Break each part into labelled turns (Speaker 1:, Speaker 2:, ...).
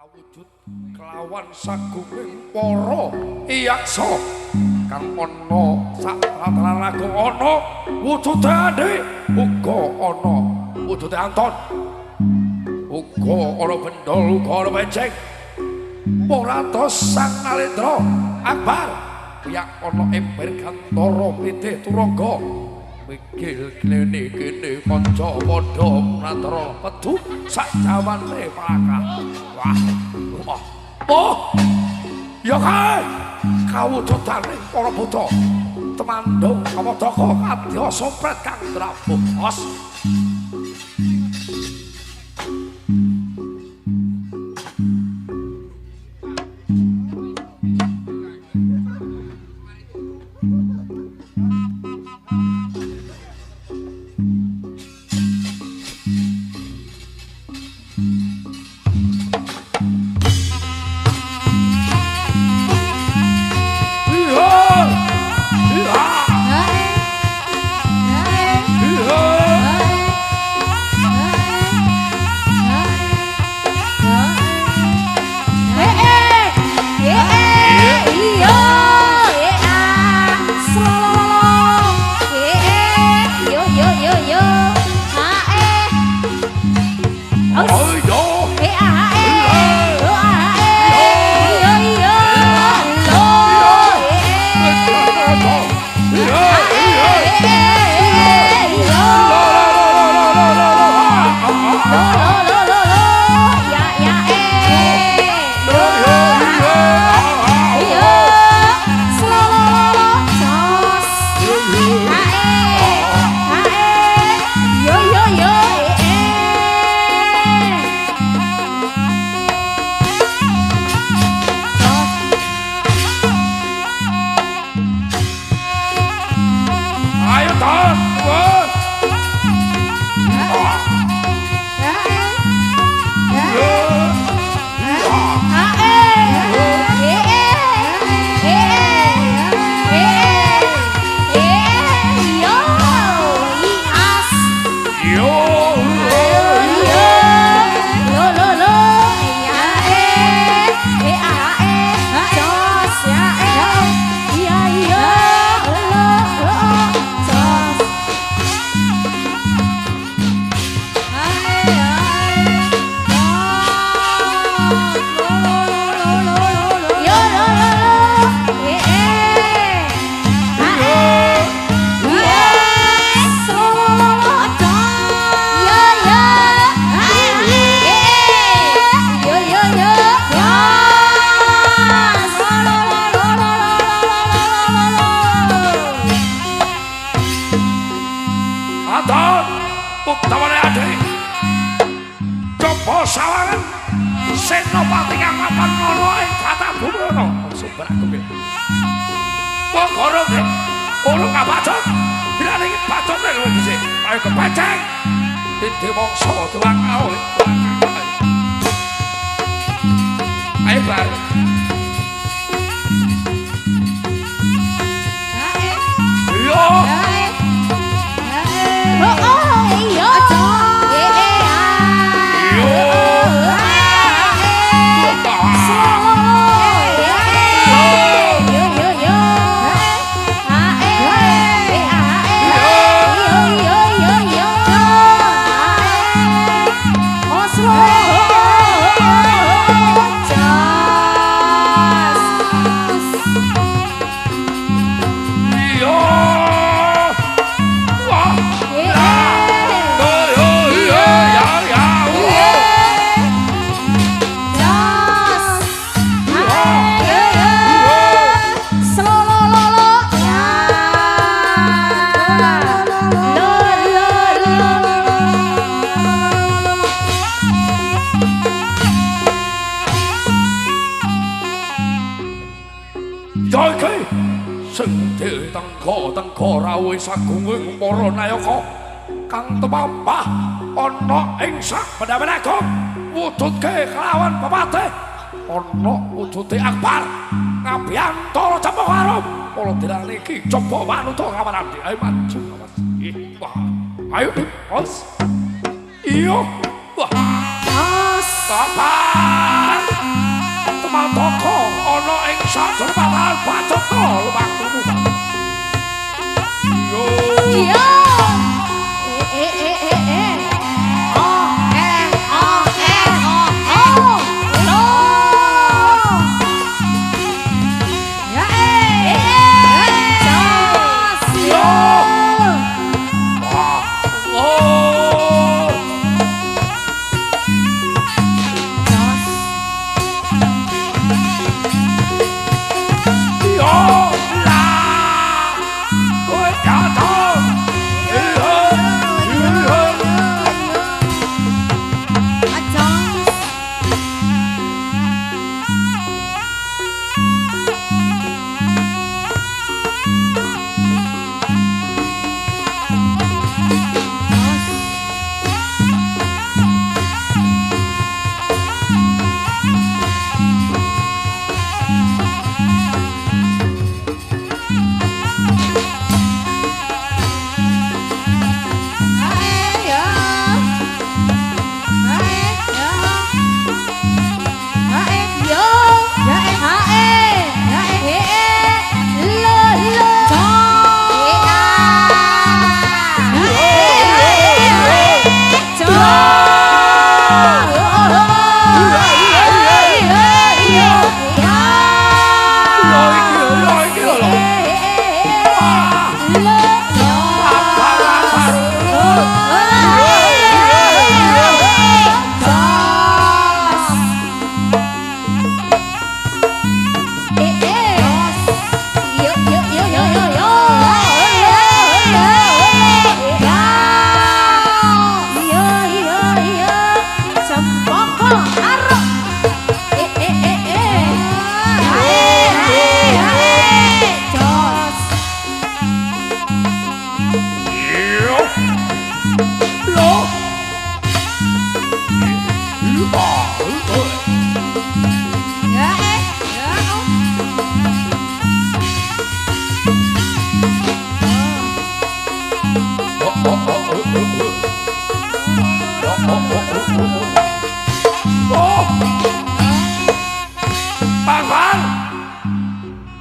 Speaker 1: kawujud kelawan sagunging para iyaksa kang ana sak ratra-raga ana wujude Andi uga ana wujude Anton uga ana Bendol uga ana Beceng Puratos Sang Nalendra Akbar yak ana Ember Gantara Pritih Turangga Mikil klene kene kanca padha natra pedu sak jawane Palaka. Wah. Oh. Ya kae. Kawujudane para buta. Temandung Kamadaka kadya sompret kang drabuh. Os. Sagunging para nayaka kang temampah ana ing sak benda-benda wujudke kelawan pepatih ana wujude Akbar ngabiyantara Jambakarum para dilan iki coba manuta kamarandi ayo maju wah ayo os iya wah os Akbar sajur patahan bacot to lumakmu. Yo.
Speaker 2: Iya.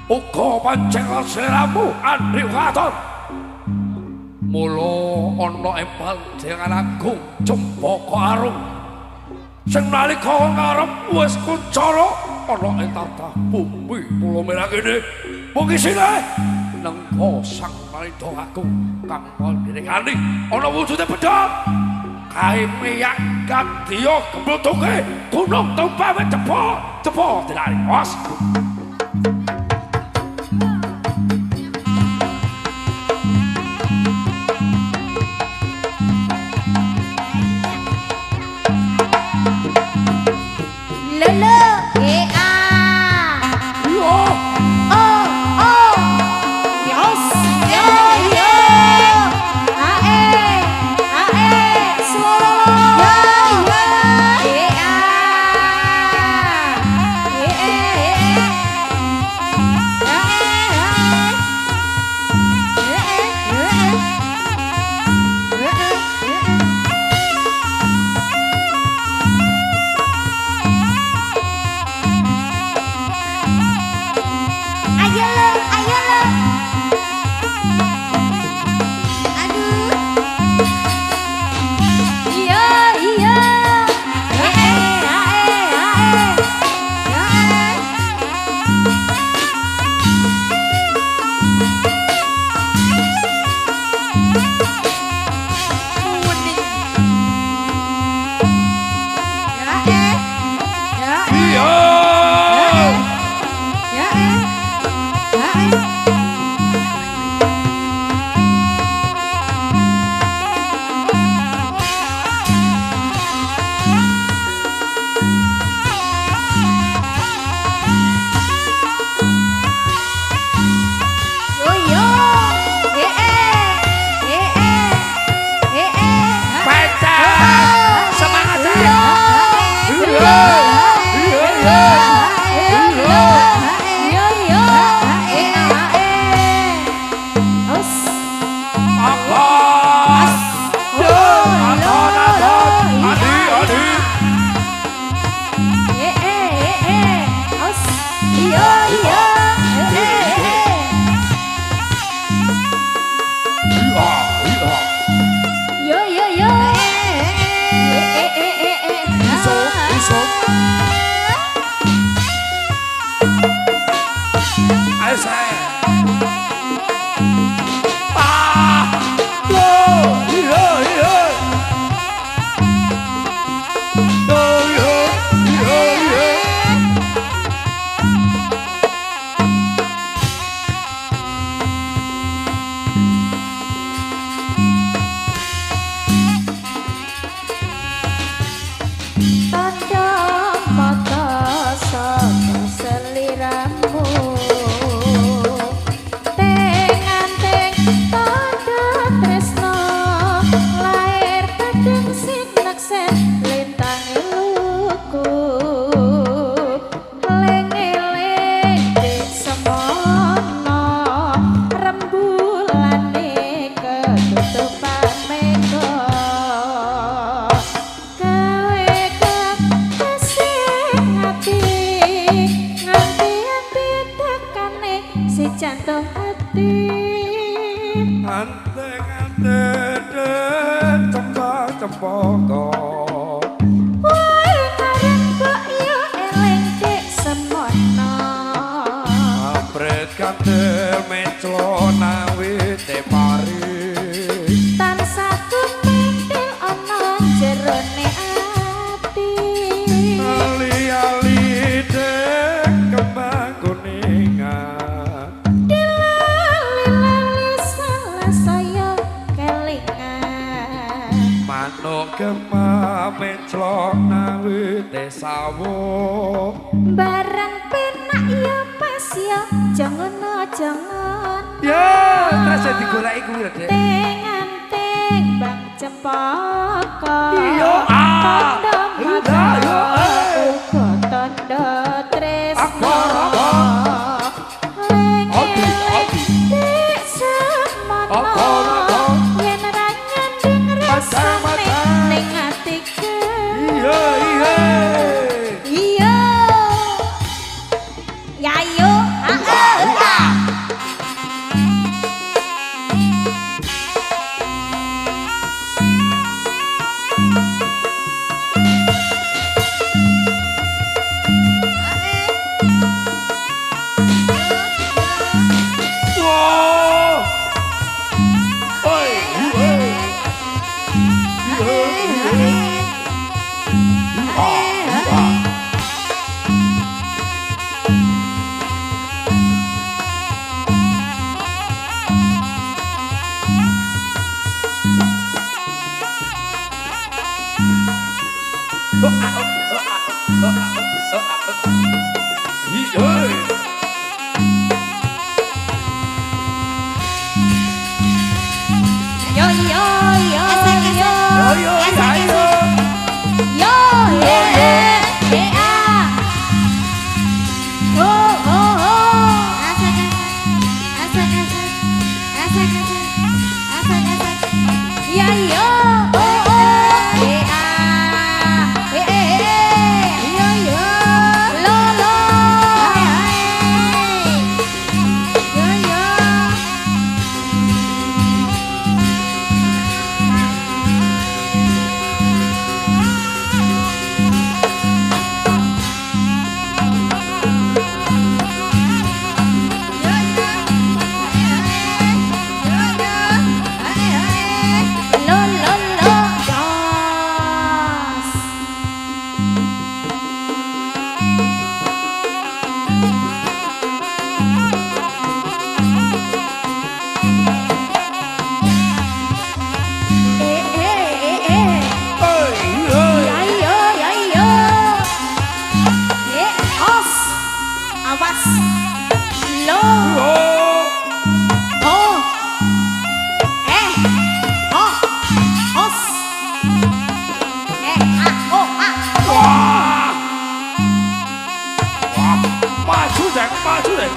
Speaker 1: Uga panjenengan sliramu Andri Katon. Mula ana ing panjenengan agung Cempaka Arum. Sing nalika ngarep wis kuncara ana ing tatah bumi pulo merah kene. Mung isine nengko sang Maridha Agung kang panjenengane ana wujude pedhot. Kae miyak kadya kemblutuke gunung tumpawe cepo dilari os.
Speaker 2: saksen lintang luku lengeleng dek semono rembulane ketutupan meko gawe kekasih hati nganti tekane si jantung hati
Speaker 1: ante cempaka
Speaker 2: woi karen mbok yo eleng dek semono
Speaker 1: abret kandel menclo nawite pari
Speaker 2: tansah kumentil ana jerone ati
Speaker 1: ali-ali dek kembang kuningan
Speaker 2: dilali-lali salah saya kelingan
Speaker 1: manuk gemah menclo nawite sawo
Speaker 2: barang penak ya pas ya jangan
Speaker 1: ya terus digoleki kuwi lho Dek
Speaker 2: teng bang cempaka
Speaker 1: iya
Speaker 2: tondo mata
Speaker 1: iya
Speaker 2: uga tondo tresno
Speaker 1: Adi
Speaker 2: dek semono yen ra nyanding rasane ning atiku
Speaker 1: iya
Speaker 2: iya ya yo
Speaker 1: wow oi
Speaker 2: yo yo yo yo yo ya yo lo lo yo yo lo lo lo dos ya yo ya yo os awas lo oh os
Speaker 1: wah maju dek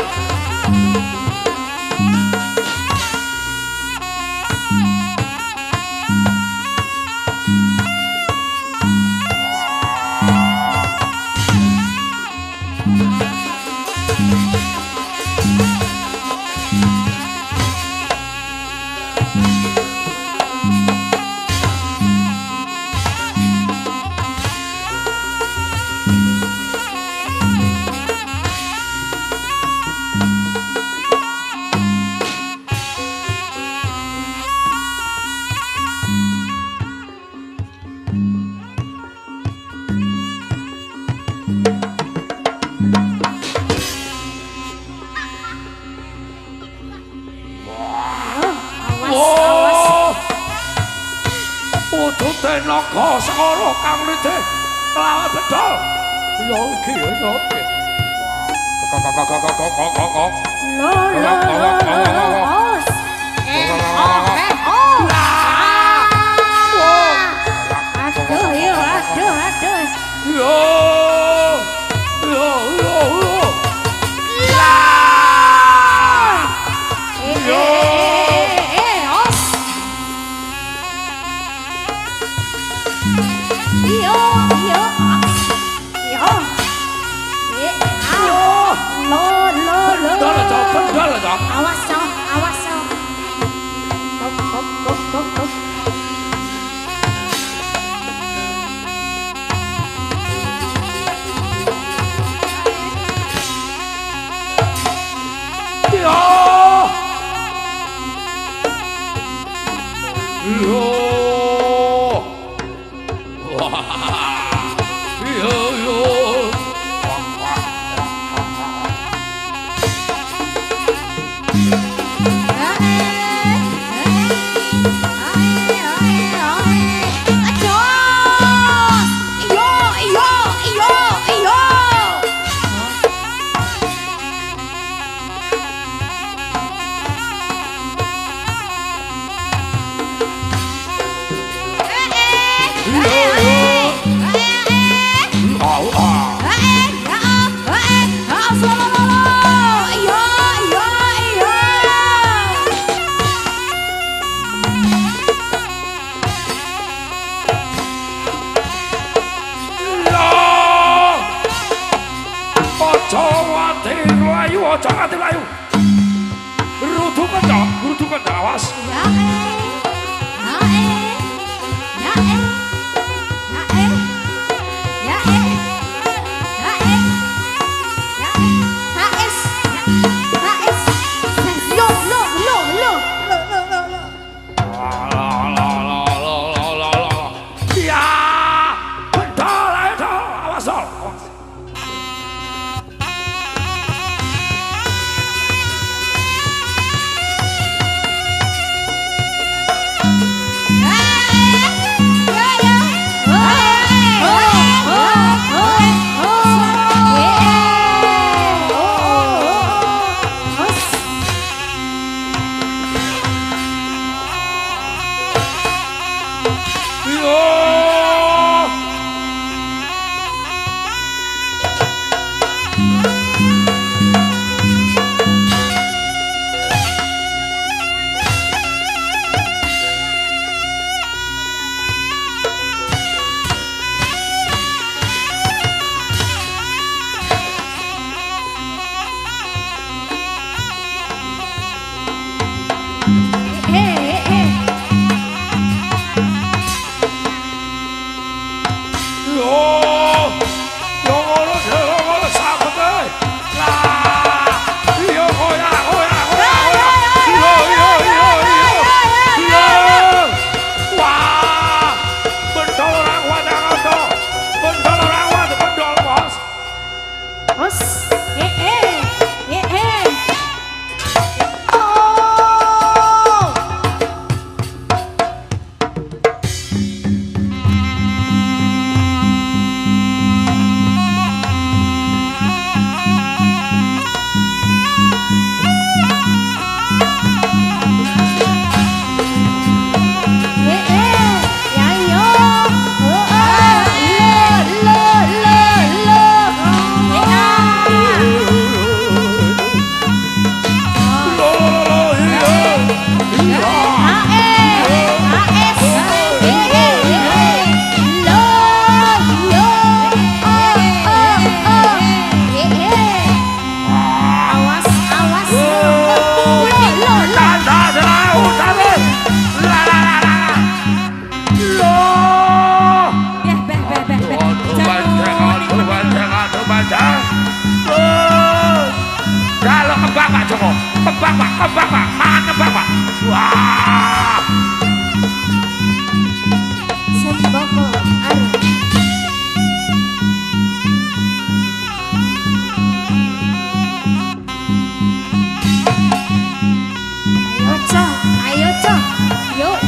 Speaker 1: Utute naga sekara kang lite lawan bedol. Ya iki ya iki. Kok.
Speaker 2: Lo os oh. Aduh
Speaker 1: Yo yo yo yo lah yo
Speaker 2: os yo yo yo lo lo lo
Speaker 1: Pendol aja.
Speaker 2: awas Cok. Kok.
Speaker 1: Yo yo wah yo yo Jangan dilayu. Rutukan awas. Ya, betul itu. Awas dong. Kebak pak, makan kebak pak. Wah.
Speaker 2: Sembako aru. Ayo cok, yuk.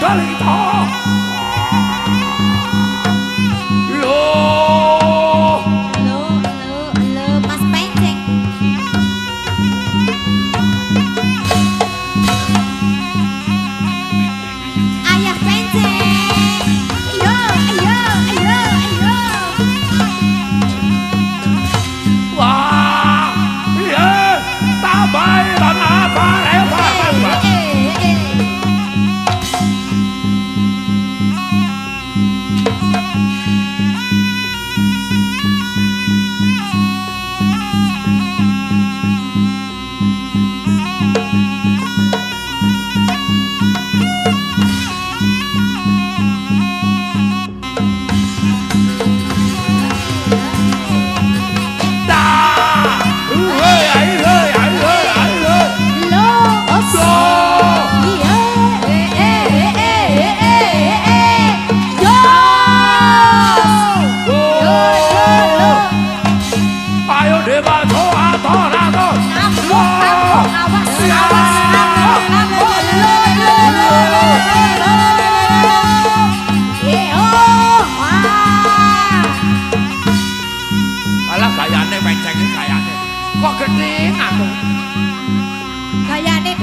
Speaker 1: bedol kita.
Speaker 2: Mas Penceng. Ayah Penceng. Yo.
Speaker 1: Wah, iya, tambahin apa? Kok gede aku? Gayane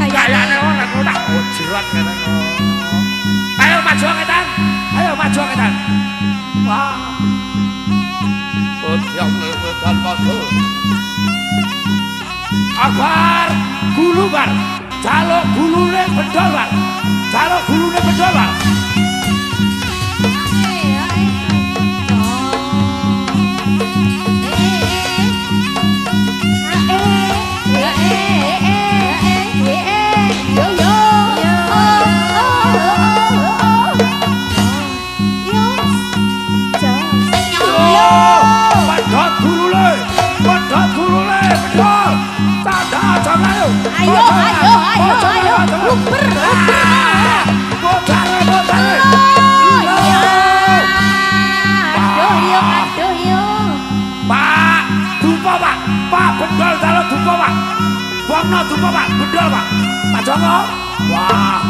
Speaker 1: orang aku tak jirat kene. Ayo maju ngetan. Wah. Yang lewetan masuk. Akbar gulu bar. Jaluk gulune bedol bar.
Speaker 2: Ayo. Luper.
Speaker 1: Botar.
Speaker 2: Aduh yo.
Speaker 1: Pak, dupa Pak. Pak bedol dalem dupa Pak. Buangno dupa Pak, bedol Pak. Pak Joko. Wah.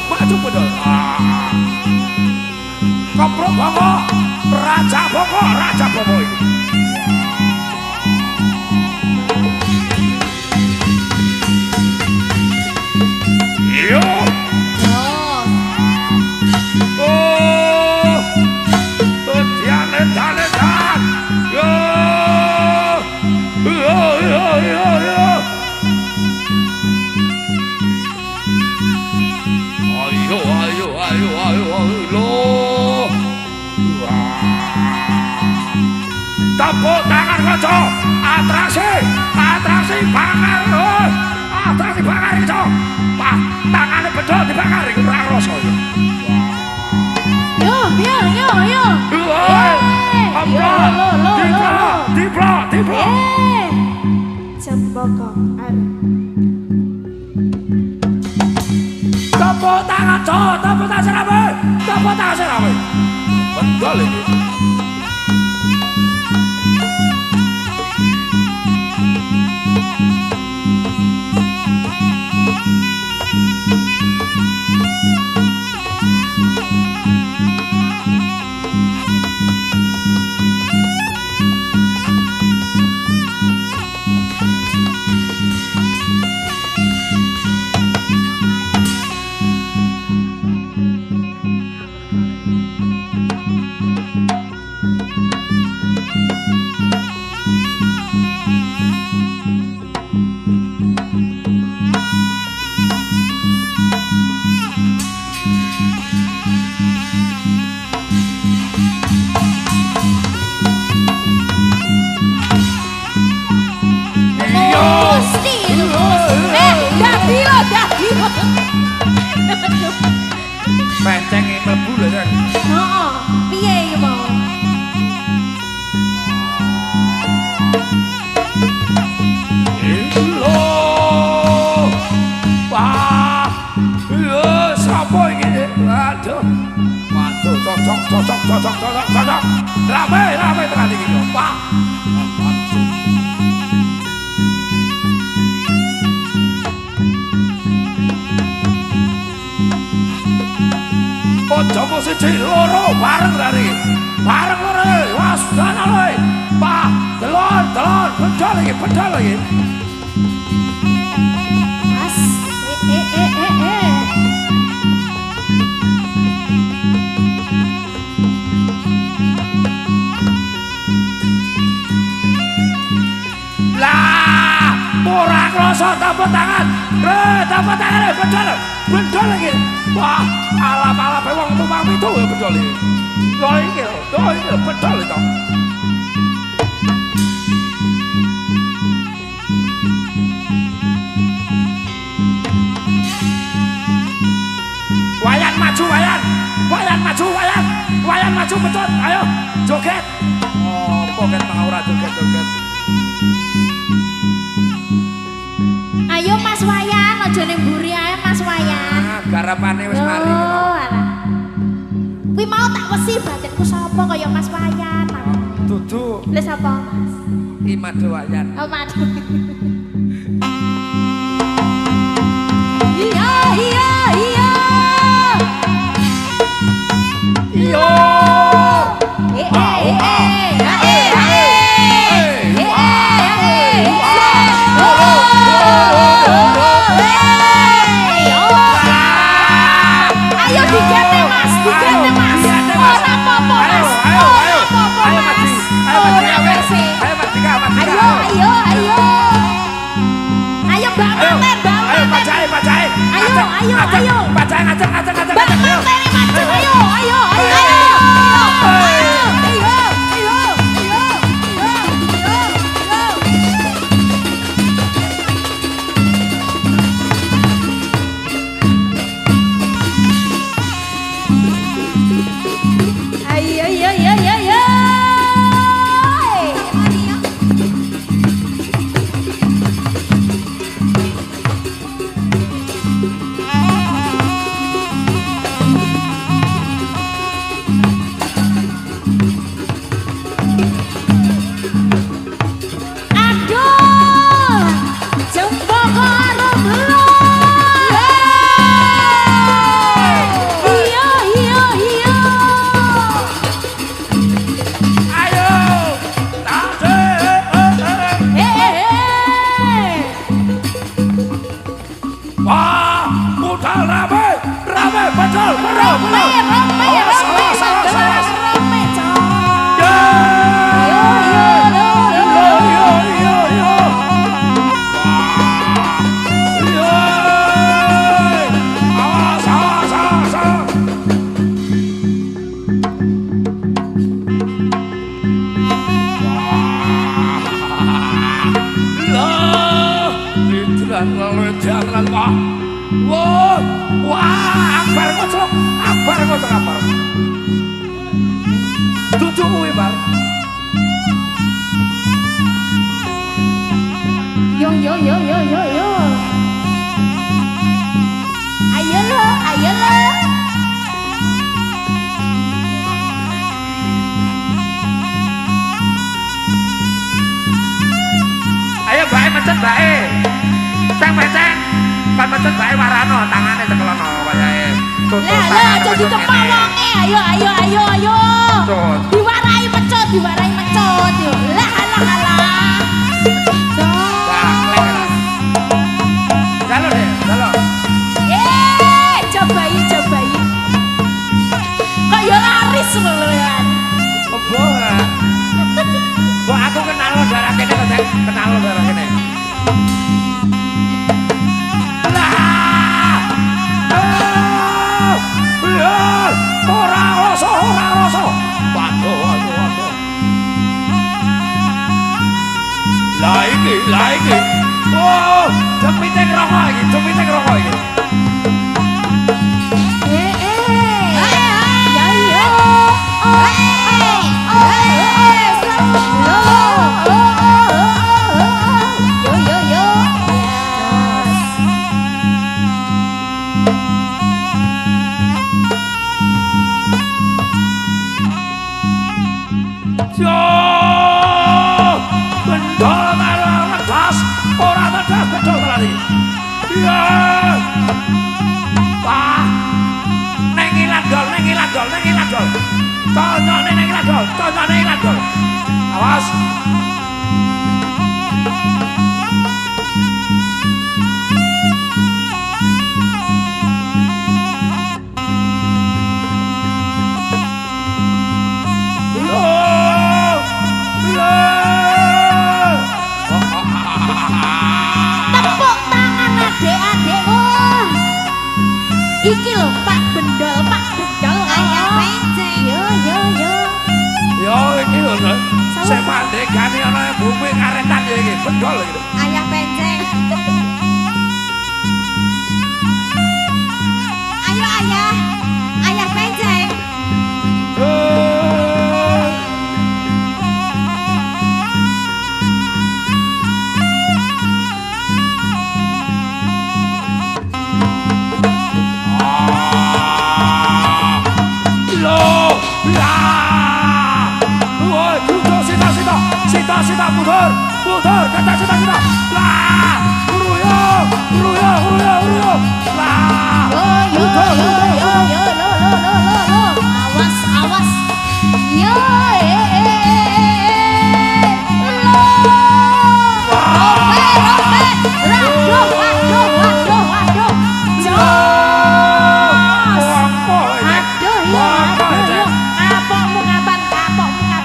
Speaker 1: Maju bedol. Koprok Bongo, Raja Bongo iki. Yo. Oh. Tiane. Yo. Tepuk tangan kaca, atraksi bakar. Atraksi bakar itu. Wah, tangane bedol dibakar iku ora rasa. Yo.
Speaker 2: Yo.
Speaker 1: Tepuk tangan, Cok. Tepuk tangan sirabe. Tepuk tangan sirabe. Betul ini.
Speaker 3: Penceng mlebu lho kan.
Speaker 2: Heeh, piye iki mau?
Speaker 1: Lho. Wah. Lho, sapa iki? Aduh. Waduh, cocok. Rame tenan iki. Wah. Ojo siji loro bareng dari. Bareng loro. Wes ana lho. Pak, delon, bedol iki.
Speaker 2: Mas,
Speaker 1: Lah, ora krasa tepuk tangan. Tepuk tangan bedol iki. Wah, alap-alape wong tumpang pitu ya bedol iki. Lho iki bedol itu. Wayan maju betul. Ayo joget. Oh, poket mau ora joget.
Speaker 2: ayo Mas Wayan, aja ning mburi ae Mas Wayan.
Speaker 3: Garapane wis mari.
Speaker 2: Oh, alah. Kuwi mau tak wesi batinku sapa kaya Mas Wayan.
Speaker 3: Dudu
Speaker 2: Lah sapa Mas?
Speaker 3: Imade Wayan.
Speaker 2: Oh, madu. Iya.
Speaker 1: Yo.
Speaker 2: Ayo digete Mas. Ora apa-apa Mas.
Speaker 1: Ayo mati.
Speaker 2: Ayo Mbak Manten.
Speaker 1: Ayo pacae.
Speaker 2: Ayo.
Speaker 1: Pacae ngajak.
Speaker 2: Mbak Manten maju. Ayo. Ayo
Speaker 3: mencet bae warano tangane cekelono wayahe.
Speaker 2: Lah aja ditepak wonge. Ayo.
Speaker 3: Tut.
Speaker 2: Diwarai mecut yo. Lah alah.
Speaker 3: Jalur deh, jalur.
Speaker 2: Cobai. Kok yo laris ngono ya.
Speaker 3: Kebo. Kok aku kenal lo darah kene kok saya kenal lo darah kene.
Speaker 1: Ora rasa. Waduh. Lah iki. Oh, jepite rokok iki. Tonton neng dol. Awas.
Speaker 2: Tepuk tangan adik-adikku. Iki lho Pak Bendol. Ayah penceng.
Speaker 1: Yo iki lho. Sing mandekane ana bumi karetan ya iki, bendol iki.
Speaker 2: Ayah penceng. Ayo ayah penceng.
Speaker 1: Sita mundur kata sita lah ruyo lah
Speaker 2: Awas yo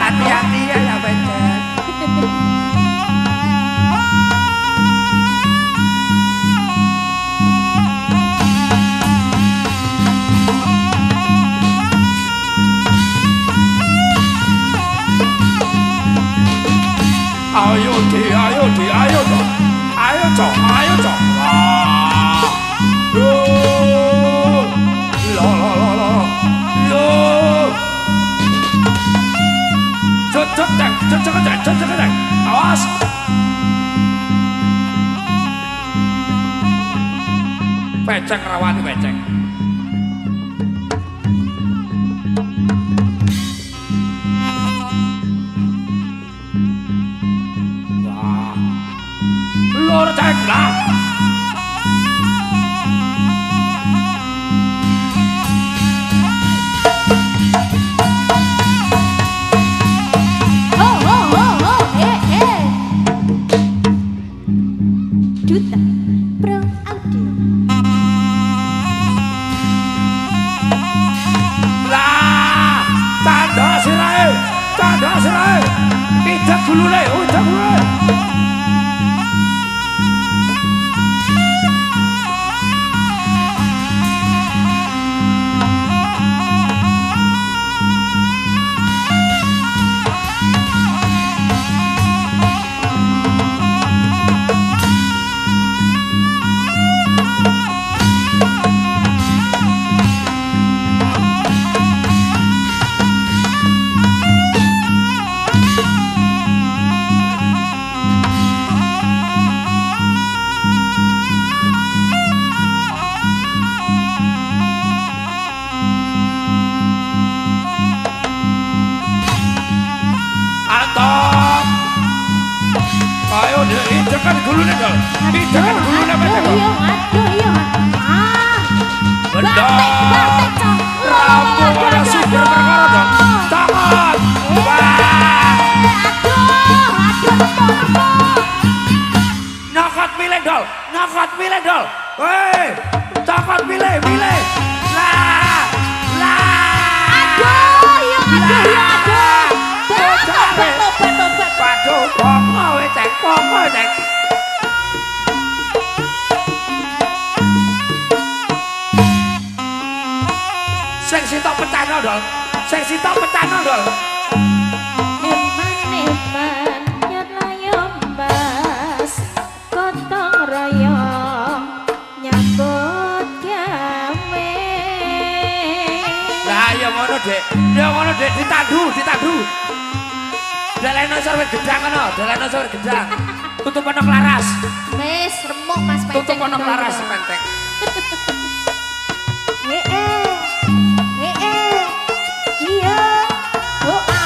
Speaker 3: Hati-hati ya benceng.
Speaker 1: Ayo cok. Cek. Awas. Beceng rawani beceng. Wah. Lur cek lah.
Speaker 2: Duta Pro Audio.
Speaker 1: Lah, tanda sirahe. Pijak gulune. Ayo deh, injakan gulune dol. Injakan gulune beceng.
Speaker 2: Aduh, Batik, Cok.
Speaker 1: Rampung pada sumber perkara dong. Tangan. Nyokot milih dol. Hei, cokot milih. Lah.
Speaker 2: Tobat.
Speaker 1: Waduh, pongo cek. Sing sitok pecahno dol.
Speaker 2: Eman nyat layom bas gotong royong nyambut gawe.
Speaker 1: Lah ya ngono Dek, ditandu. Daleno sawet gedang ngono, Tutup ana laras.
Speaker 2: Wis remuk Mas Penceng.
Speaker 1: Tutup ana laras penteng.
Speaker 2: Iya. Doa.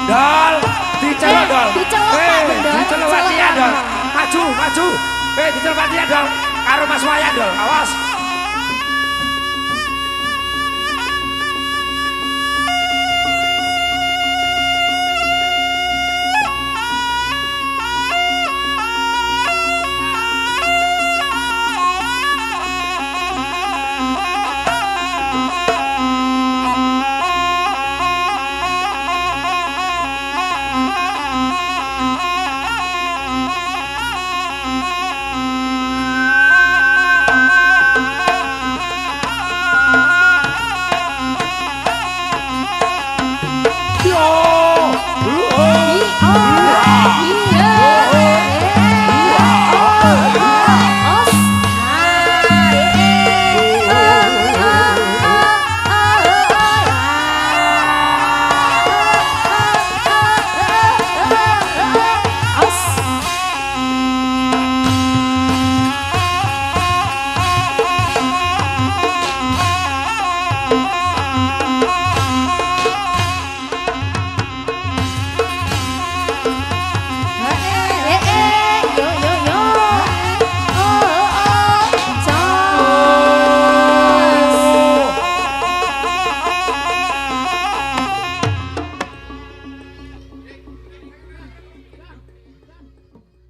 Speaker 1: Dol, dicelok dol.
Speaker 2: Dicelok
Speaker 1: Watian dol. Maju. Dicelok Watian dol. Karo Mas Wayan dol. Awas.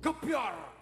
Speaker 1: Gebiar.